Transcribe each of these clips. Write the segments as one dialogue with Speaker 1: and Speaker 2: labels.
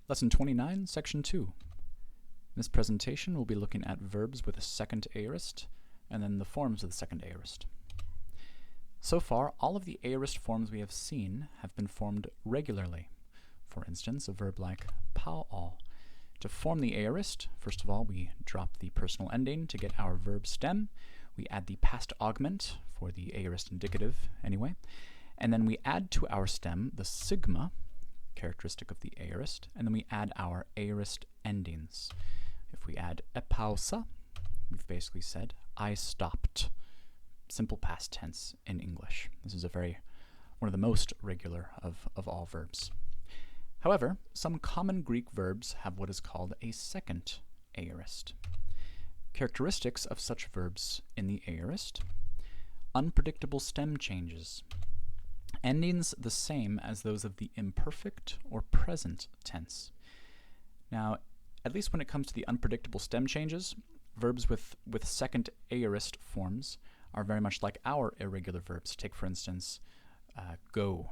Speaker 1: Lesson 29, Section 2. In this presentation, we'll be looking at verbs with a second aorist, and then the forms of the second aorist. So far, all of the aorist forms we have seen have been formed regularly. For instance, a verb like pao. To form the aorist, first of all, we drop the personal ending to get our verb stem. We add the past augment for the aorist indicative anyway, and then we add to our stem the sigma, characteristic of the aorist, and then we add our aorist endings. If we add e pausa, we've basically said I stopped. Simple past tense in English. This is one of the most regular of all verbs. However, some common Greek verbs have what is called a second aorist. Characteristics of such verbs in the aorist: unpredictable stem changes, endings the same as those of the imperfect or present tense. Now, at least when it comes to the unpredictable stem changes, verbs with second aorist forms are very much like our irregular verbs. Take, for instance, go.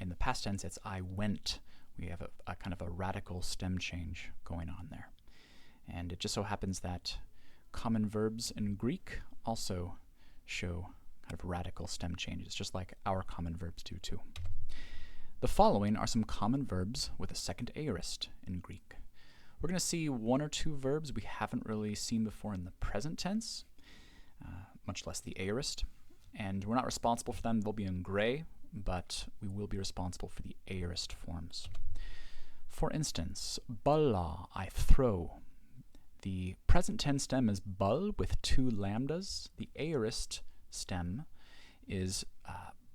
Speaker 1: In the past tense, it's I went. We have a kind of a radical stem change going on there. And it just so happens that common verbs in Greek also show kind of radical stem changes, just like our common verbs do too. The following are some common verbs with a second aorist in Greek. We're going to see one or two verbs we haven't really seen before in the present tense, much less the aorist, and we're not responsible for them. They'll be in gray, but we will be responsible for the aorist forms. For instance, balla, I throw. The present tense stem is bal with two lambdas. The aorist stem is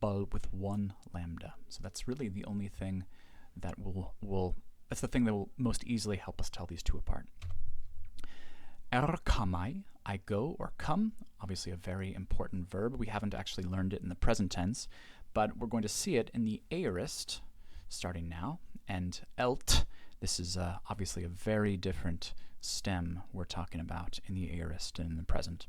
Speaker 1: bal with one lambda. So that's really the only thing that that's the thing that will most easily help us tell these two apart. Erkamai, I go or come, obviously a very important verb. We haven't actually learned it in the present tense, but we're going to see it in the aorist starting now. And elt, this is obviously a very different stem we're talking about in the aorist and in the present.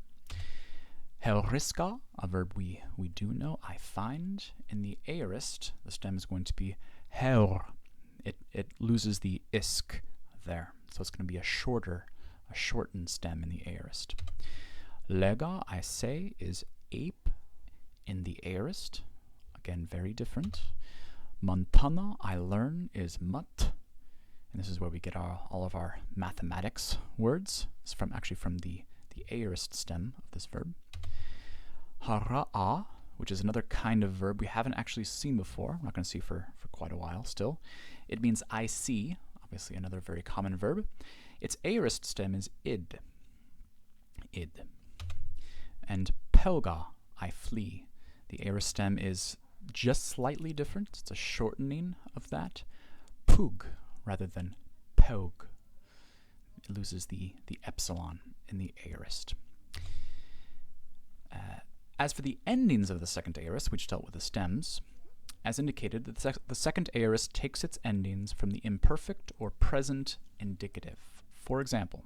Speaker 1: Heuriska, a verb we do know, I find. In the aorist, the stem is going to be heur. It loses the isk there, so it's going to be a shortened stem in the aorist. Lega, I say, is ape in the aorist. Again, very different. Montana, I learn, is mut. And this is where we get all of our mathematics words. It's from the aorist stem of this verb. Hara'a, which is another kind of verb we haven't actually seen before. We're not going to see for quite a while still. It means I see, obviously another very common verb. Its aorist stem is id. And pelga, I flee. The aorist stem is just slightly different. It's a shortening of that. Pug rather than pog. It loses the epsilon in the aorist. As for the endings of the second aorist, which dealt with the stems, as indicated, the second aorist takes its endings from the imperfect or present indicative. For example,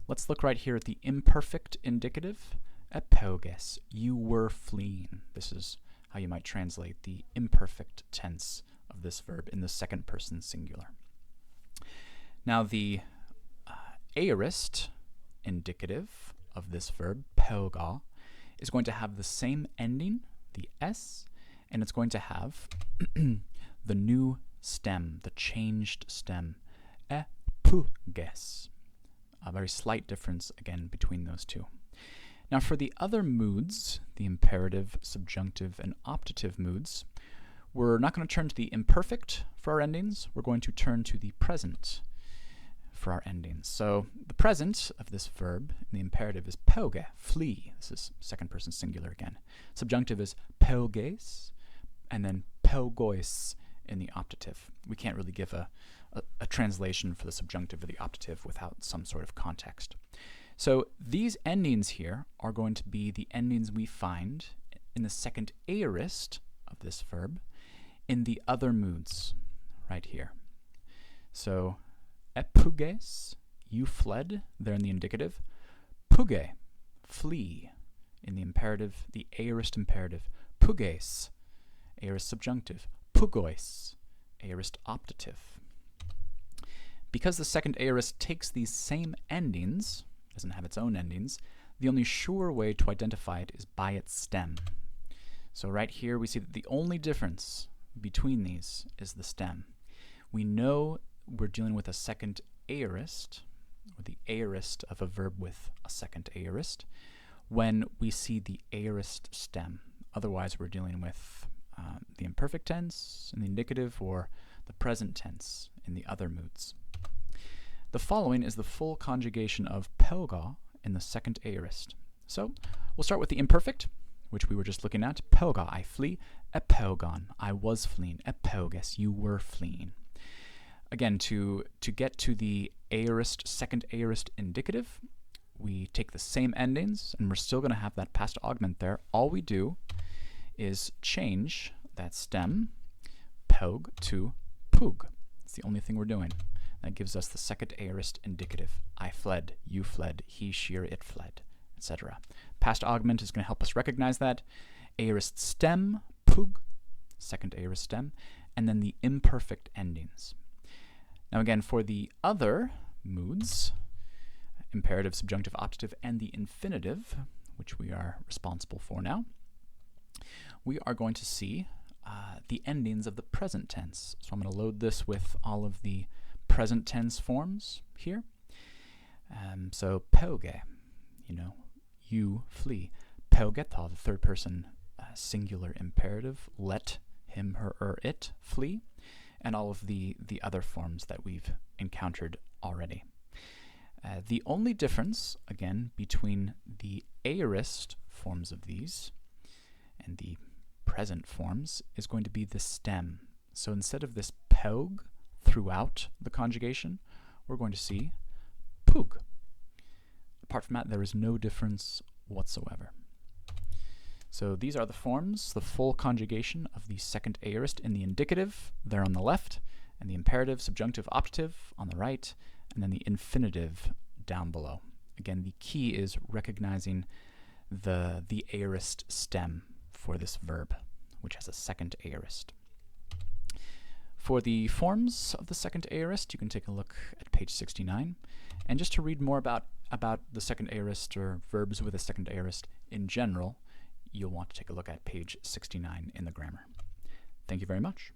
Speaker 1: let's look right here at the imperfect indicative. Epoges, you were fleeing. This is how you might translate the imperfect tense of this verb in the second person singular. Now the aorist indicative of this verb, pelga, is going to have the same ending, the s, and it's going to have the new stem, the changed stem, epuges. A very slight difference, again, between those two. Now for the other moods, the imperative, subjunctive, and optative moods, we're not going to turn to the imperfect for our endings. We're going to turn to the present for our endings. So the present of this verb in the imperative is pelge, flee. This is second person singular again. Subjunctive is pelges, and then pelgois in the optative. We can't really give a translation for the subjunctive or the optative without some sort of context. So these endings here are going to be the endings we find in the second aorist of this verb in the other moods right here. So epuges, you fled, there in the indicative. Puge, flee, in the imperative, the aorist imperative. Puges, aorist subjunctive. Pugois, aorist optative. Because the second aorist takes these same endings, doesn't have its own endings, the only sure way to identify it is by its stem. So right here we see that the only difference between these is the stem. We know we're dealing with a second aorist, or the aorist of a verb with a second aorist, when we see the aorist stem. Otherwise we're dealing with the imperfect tense in the indicative or the present tense in the other moods. The following is the full conjugation of pöga in the second aorist. So we'll start with the imperfect, which we were just looking at. Pöga, I flee. Epögon, I was fleeing. Epöges, you were fleeing. Again, to get to the aorist, second aorist indicative, we take the same endings, and we're still going to have that past augment there. All we do is change that stem, pög, to pug. It's the only thing we're doing. That gives us the second aorist indicative. I fled, you fled, he, she, or it fled, etc. Past augment is going to help us recognize that. Aorist stem, pug, second aorist stem, and then the imperfect endings. Now again, for the other moods, imperative, subjunctive, optative, and the infinitive, which we are responsible for now, we are going to see the endings of the present tense. So I'm going to load this with all of the present tense forms here. So pöge, you flee. Pögeta, the third person singular imperative, let him, her, or it flee, and all of the other forms that we've encountered already. The only difference, again, between the aorist forms of these and the present forms is going to be the stem. So instead of this pög throughout the conjugation, we're going to see pug. Apart from that, there is no difference whatsoever. So these are the forms, the full conjugation of the second aorist in the indicative, there on the left, and the imperative, subjunctive, optative on the right, and then the infinitive down below. Again, the key is recognizing the aorist stem for this verb, which has a second aorist. For the forms of the second aorist, you can take a look at page 69. And just to read more about the second aorist or verbs with a second aorist in general, you'll want to take a look at page 69 in the grammar. Thank you very much.